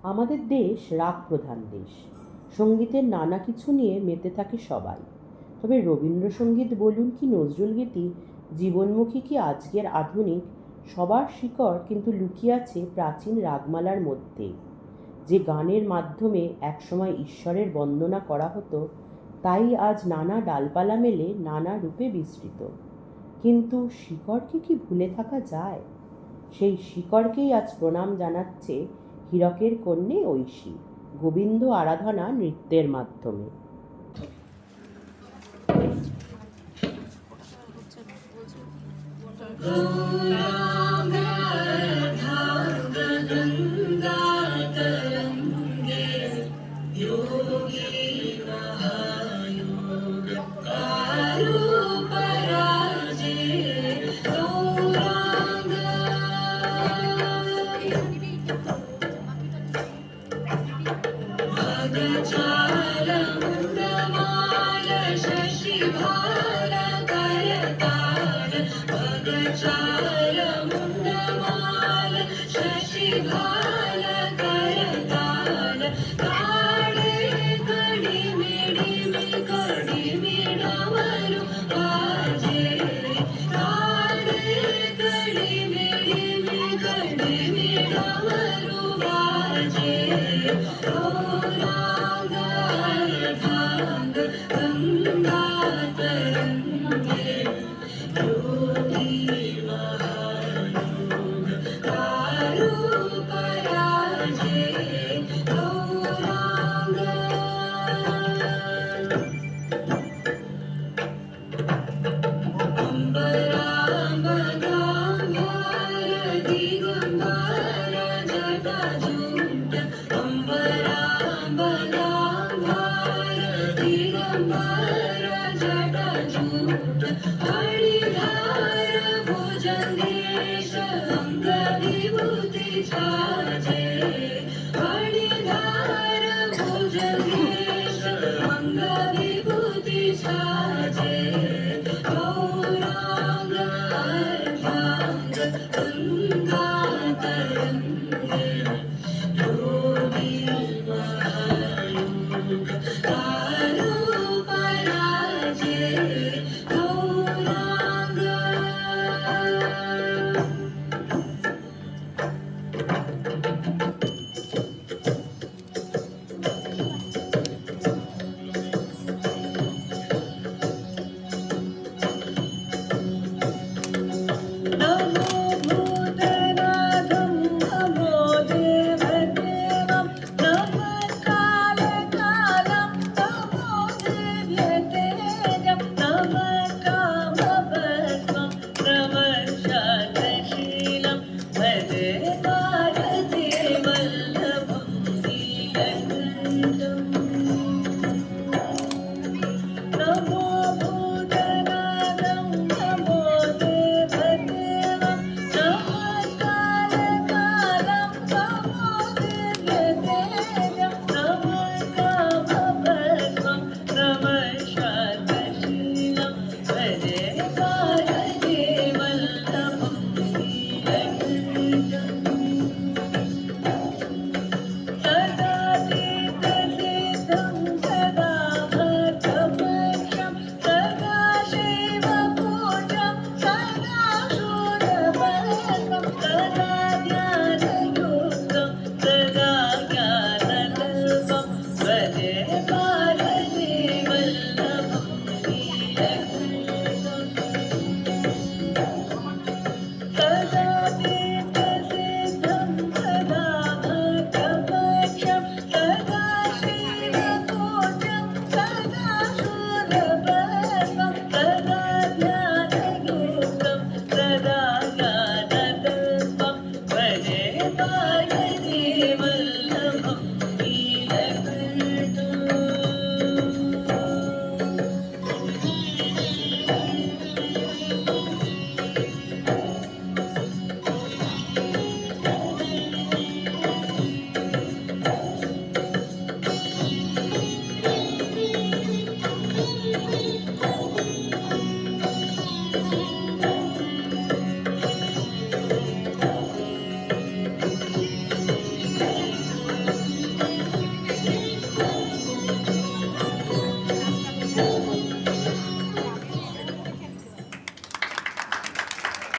আমাদের দেশ রাগ প্রধান দেশ। সঙ্গীতের নানা কিছু নিয়ে মেতে থাকে সবাই। তবে রবীন্দ্রসঙ্গীত বলুন কি নজরুলগীতি, জীবনমুখী কি আজকের আধুনিক, সবার শিকড় কিন্তু লুকিয়ে আছে প্রাচীন রাগমালার মধ্যে। যে গানের মাধ্যমে একসময় ঈশ্বরের বন্দনা করা হতো, তাই আজ নানা ডালপালা মেলে নানা রূপে বিস্তৃত। কিন্তু শিকড়কে কি ভুলে থাকা যায়? সেই শিকড়কেই আজ প্রণাম জানাচ্ছে হীরকের কন্যে ঐশী, গোবিন্দ আরাধনা নৃত্যের মাধ্যমে। भुजंगेश अंग विभूति छाया